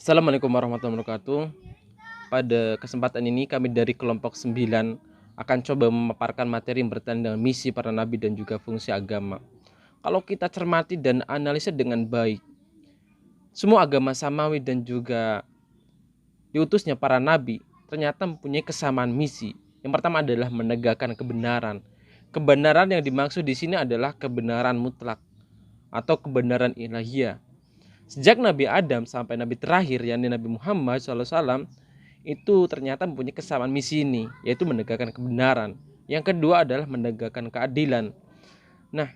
Assalamualaikum warahmatullahi wabarakatuh. Pada kesempatan ini kami dari kelompok 9 akan coba memaparkan materi yang berkaitan dengan misi para nabi dan juga fungsi agama. Kalau kita cermati dan analisa dengan baik, semua agama samawi dan juga diutusnya para nabi ternyata mempunyai kesamaan misi. Yang pertama adalah menegakkan kebenaran. Kebenaran yang dimaksud di sini adalah kebenaran mutlak atau kebenaran ilahiyah. Sejak Nabi Adam sampai Nabi terakhir, yakni Nabi Muhammad SAW, itu ternyata mempunyai kesamaan misi ini, yaitu menegakkan kebenaran. Yang kedua adalah menegakkan keadilan. Nah,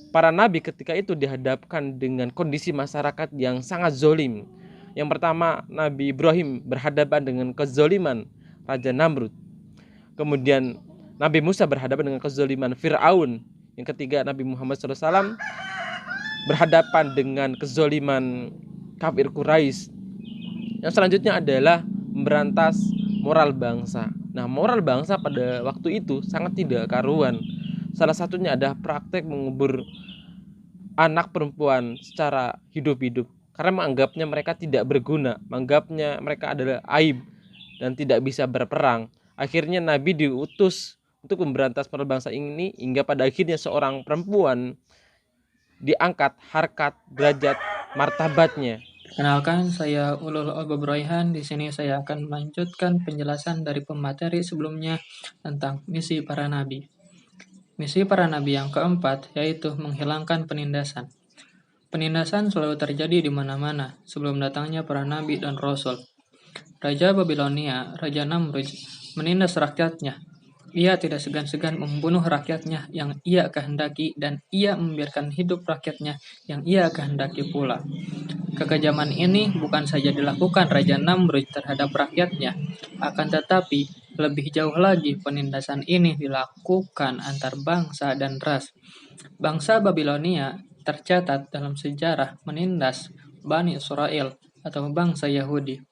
para nabi ketika itu dihadapkan dengan kondisi masyarakat yang sangat zolim. Yang pertama, Nabi Ibrahim berhadapan dengan kezoliman Raja Namrud. Kemudian Nabi Musa berhadapan dengan kezoliman Fir'aun. Yang ketiga, Nabi Muhammad SAW berhadapan dengan kezoliman kafir Quraisy. Yang selanjutnya adalah memberantas moral bangsa. Nah, moral bangsa pada waktu itu sangat tidak karuan. Salah satunya adalah praktek mengubur anak perempuan secara hidup-hidup karena menganggapnya mereka tidak berguna, menganggapnya mereka adalah aib dan tidak bisa berperang. Akhirnya Nabi diutus untuk memberantas moral bangsa ini hingga pada akhirnya seorang perempuan diangkat harkat, derajat, martabatnya. Kenalkan, saya Ulul Albab Raihan. Di sini saya akan melanjutkan penjelasan dari pemateri sebelumnya tentang misi para nabi. Misi para nabi yang keempat yaitu menghilangkan penindasan. Penindasan selalu terjadi di mana-mana sebelum datangnya para nabi dan rasul. Raja Babilonia, Raja Namrud, menindas rakyatnya. Ia tidak segan-segan membunuh rakyatnya yang ia kehendaki dan ia membiarkan hidup rakyatnya yang ia kehendaki pula. Kekejaman ini bukan saja dilakukan Raja Namrud terhadap rakyatnya, akan tetapi lebih jauh lagi penindasan ini dilakukan antar bangsa dan ras. Bangsa Babilonia tercatat dalam sejarah menindas Bani Israel atau bangsa Yahudi.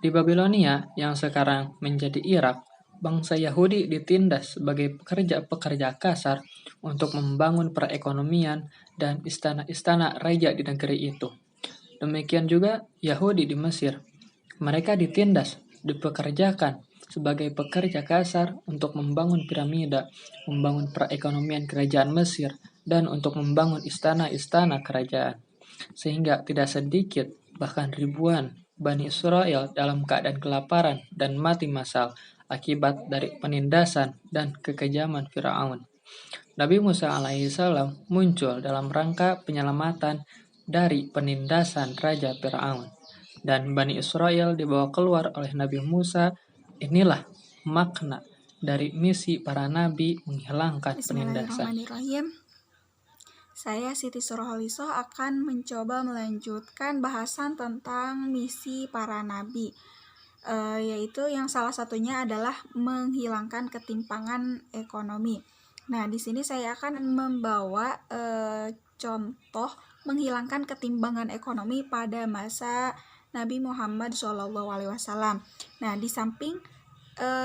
Di Babilonia yang sekarang menjadi Irak, bangsa Yahudi ditindas sebagai pekerja-pekerja kasar untuk membangun perekonomian dan istana-istana raja di negeri itu. Demikian juga Yahudi di Mesir. Mereka ditindas, dipekerjakan sebagai pekerja kasar untuk membangun piramida, membangun perekonomian kerajaan Mesir, dan untuk membangun istana-istana kerajaan. Sehingga tidak sedikit, bahkan ribuan Bani Israel dalam keadaan kelaparan dan mati massal akibat dari penindasan dan kekejaman Firaun. Nabi Musa alaihissalam muncul dalam rangka penyelamatan dari penindasan Raja Firaun. Dan Bani Israel dibawa keluar oleh Nabi Musa. Inilah makna dari misi para nabi menghilangkan penindasan. Bismillahirrahmanirrahim. Saya Siti Suraholiso akan mencoba melanjutkan bahasan tentang misi para nabi, yaitu yang salah satunya adalah menghilangkan ketimpangan ekonomi. Nah, di sini saya akan membawa contoh menghilangkan ketimpangan ekonomi pada masa Nabi Muhammad SAW. Nah, di samping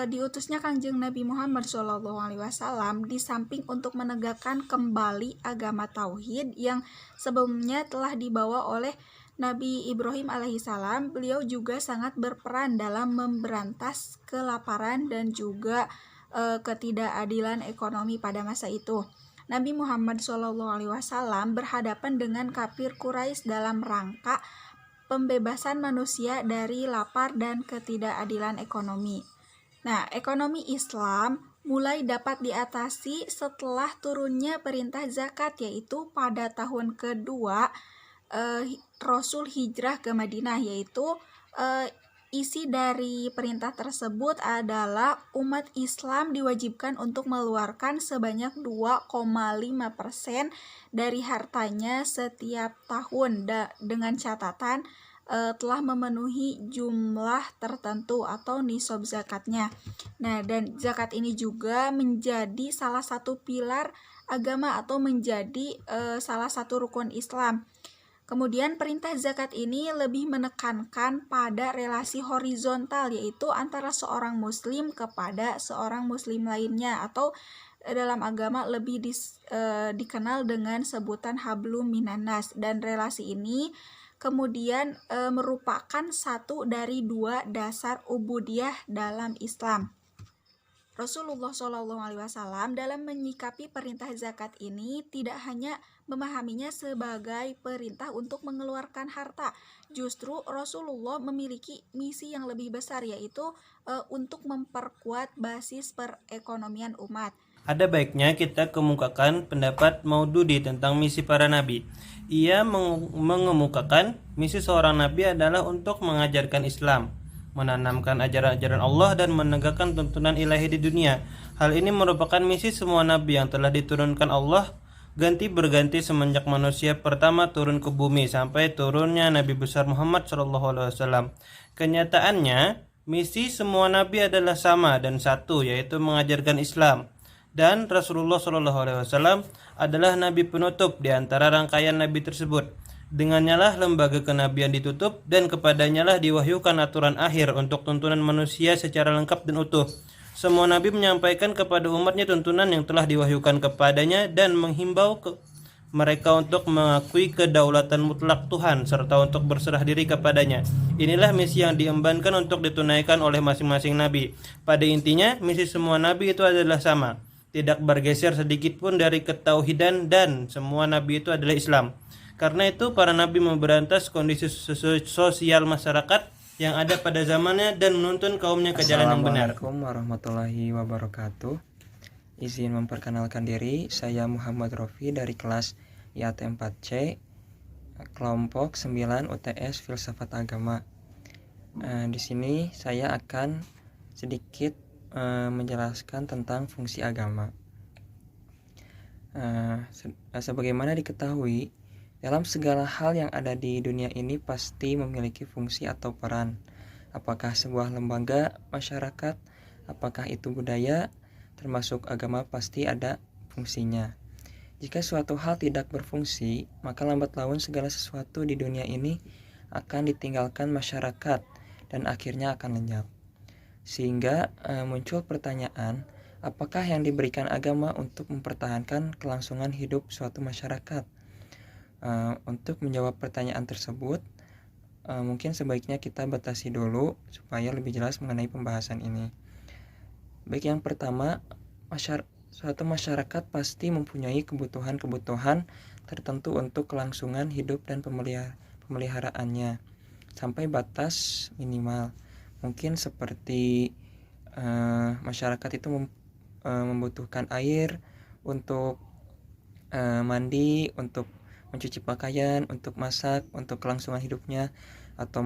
diutusnya Kanjeng Nabi Muhammad SAW, di samping untuk menegakkan kembali agama tauhid yang sebelumnya telah dibawa oleh Nabi Ibrahim alaihissalam, beliau juga sangat berperan dalam memberantas kelaparan dan juga ketidakadilan ekonomi pada masa itu. Nabi Muhammad SAW berhadapan dengan kafir Quraisy dalam rangka pembebasan manusia dari lapar dan ketidakadilan ekonomi. Nah, ekonomi Islam mulai dapat diatasi setelah turunnya perintah zakat, yaitu pada tahun kedua Rasul hijrah ke Madinah, yaitu isi dari perintah tersebut adalah umat Islam diwajibkan untuk mengeluarkan sebanyak 2,5% dari hartanya setiap tahun dengan catatan telah memenuhi jumlah tertentu atau nisab zakatnya. Nah, dan zakat ini juga menjadi salah satu pilar agama atau menjadi salah satu rukun Islam. Kemudian perintah zakat ini lebih menekankan pada relasi horizontal, yaitu antara seorang muslim kepada seorang muslim lainnya, atau dalam agama lebih dikenal dengan sebutan hablum minannas. Dan relasi ini kemudian merupakan satu dari dua dasar ubudiyah dalam Islam. Rasulullah SAW dalam menyikapi perintah zakat ini tidak hanya memahaminya sebagai perintah untuk mengeluarkan harta. Justru Rasulullah memiliki misi yang lebih besar, yaitu untuk memperkuat basis perekonomian umat. Ada baiknya kita kemukakan pendapat Maududi tentang misi para nabi. Ia mengemukakan misi seorang nabi adalah untuk mengajarkan Islam, menanamkan ajaran-ajaran Allah dan menegakkan tuntunan ilahi di dunia. Hal ini merupakan misi semua nabi yang telah diturunkan Allah ganti berganti semenjak manusia pertama turun ke bumi sampai turunnya Nabi besar Muhammad SAW. Kenyataannya, misi semua nabi adalah sama dan satu, yaitu mengajarkan Islam. Dan Rasulullah SAW adalah nabi penutup di antara rangkaian nabi tersebut. Dengannya lah lembaga kenabian ditutup dan kepadanya lah diwahyukan aturan akhir untuk tuntunan manusia secara lengkap dan utuh. Semua nabi menyampaikan kepada umatnya tuntunan yang telah diwahyukan kepadanya dan menghimbau mereka untuk mengakui kedaulatan mutlak Tuhan serta untuk berserah diri kepadanya. Inilah misi yang diembankan untuk ditunaikan oleh masing-masing nabi. Pada intinya, misi semua nabi itu adalah sama, tidak bergeser sedikit pun dari ketauhidan, dan semua nabi itu adalah Islam. Karena itu para nabi memberantas kondisi sosial masyarakat yang ada pada zamannya dan menuntun kaumnya ke jalan yang benar. Assalamualaikum warahmatullahi wabarakatuh. Izin memperkenalkan diri, saya Muhammad Rofi dari kelas IAT 4C, kelompok 9 UTS Filsafat Agama. Di sini saya akan sedikit menjelaskan tentang fungsi agama. Sebagaimana diketahui, dalam segala hal yang ada di dunia ini pasti memiliki fungsi atau peran. Apakah sebuah lembaga, masyarakat, apakah itu budaya, termasuk agama, pasti ada fungsinya. Jika suatu hal tidak berfungsi, maka lambat laun segala sesuatu di dunia ini akan ditinggalkan masyarakat dan akhirnya akan lenyap. Sehingga muncul pertanyaan, apakah yang diberikan agama untuk mempertahankan kelangsungan hidup suatu masyarakat? Untuk menjawab pertanyaan tersebut, mungkin sebaiknya kita batasi dulu supaya lebih jelas mengenai pembahasan ini. Baik, yang pertama, suatu masyarakat pasti mempunyai kebutuhan-kebutuhan tertentu untuk kelangsungan hidup dan pemeliharaannya sampai batas minimal. Mungkin seperti masyarakat itu membutuhkan air untuk mandi, untuk mencuci pakaian, untuk masak, untuk kelangsungan hidupnya, atau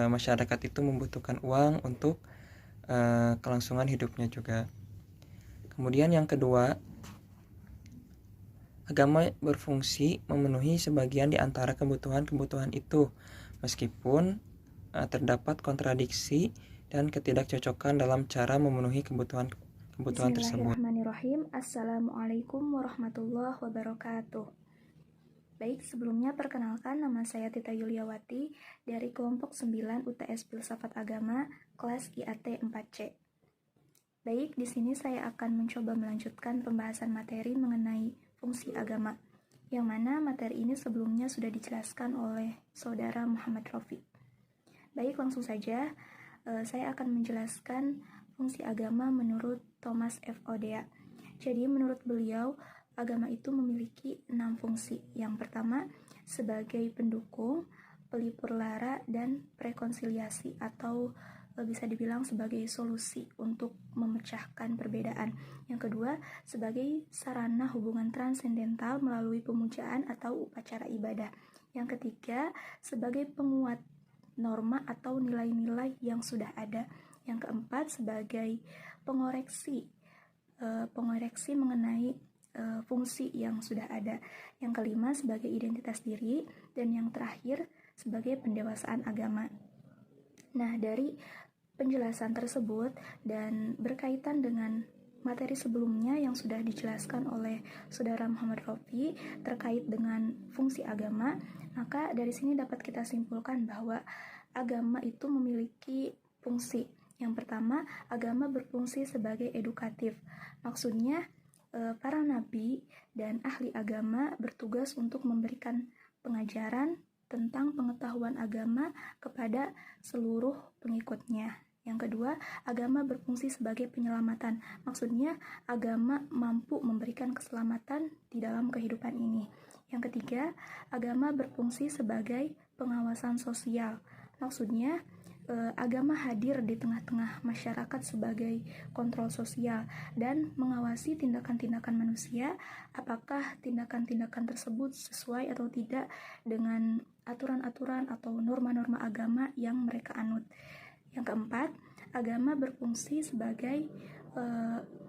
masyarakat itu membutuhkan uang untuk kelangsungan hidupnya juga. Kemudian yang kedua, agama berfungsi memenuhi sebagian di antara kebutuhan-kebutuhan itu, meskipun terdapat kontradiksi dan ketidakcocokan dalam cara memenuhi kebutuhan tersebut. Bismillahirrahmanirrahim. Assalamualaikum warahmatullahi wabarakatuh. Baik, sebelumnya perkenalkan, nama saya Tita Yuliawati dari kelompok 9 UTS Filsafat Agama kelas IAT 4C. Baik, di sini saya akan mencoba melanjutkan pembahasan materi mengenai fungsi agama, yang mana materi ini sebelumnya sudah dijelaskan oleh saudara Muhammad Rofi. Baik, langsung saja saya akan menjelaskan fungsi agama menurut Thomas F. Oden. Jadi menurut beliau, agama itu memiliki 6 fungsi. Yang pertama, sebagai pendukung, pelipur lara, dan rekonsiliasi, atau bisa dibilang sebagai solusi untuk memecahkan perbedaan. Yang kedua, sebagai sarana hubungan transendental melalui pemujaan atau upacara ibadah. Yang ketiga, sebagai penguat norma atau nilai-nilai yang sudah ada. Yang keempat, sebagai pengoreksi mengenai fungsi yang sudah ada. Yang kelima, sebagai identitas diri. Dan yang terakhir, sebagai pendewasaan agama. Nah, dari penjelasan tersebut dan berkaitan dengan materi sebelumnya yang sudah dijelaskan oleh saudara Muhammad Rofi terkait dengan fungsi agama, maka dari sini dapat kita simpulkan bahwa agama itu memiliki fungsi. Yang pertama, agama berfungsi sebagai edukatif. Maksudnya, para nabi dan ahli agama bertugas untuk memberikan pengajaran, tentang pengetahuan agama kepada seluruh pengikutnya. Yang kedua, agama berfungsi sebagai penyelamatan. Maksudnya, agama mampu memberikan keselamatan di dalam kehidupan ini. Yang ketiga, agama berfungsi sebagai pengawasan sosial. Maksudnya, agama hadir di tengah-tengah masyarakat sebagai kontrol sosial dan mengawasi tindakan-tindakan manusia, apakah tindakan-tindakan tersebut sesuai atau tidak dengan aturan-aturan atau norma-norma agama yang mereka anut. Yang keempat, agama berfungsi sebagai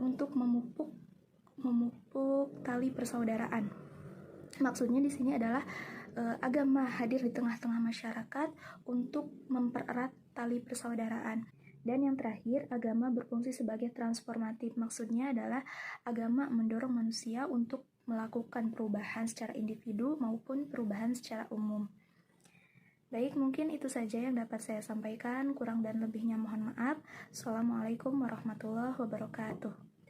untuk memupuk tali persaudaraan. Maksudnya di sini adalah agama hadir di tengah-tengah masyarakat untuk mempererat tali persaudaraan. Dan yang terakhir, agama berfungsi sebagai transformatif. Maksudnya adalah agama mendorong manusia untuk melakukan perubahan secara individu maupun perubahan secara umum. Baik, mungkin itu saja yang dapat saya sampaikan. Kurang dan lebihnya mohon maaf. Assalamualaikum warahmatullahi wabarakatuh.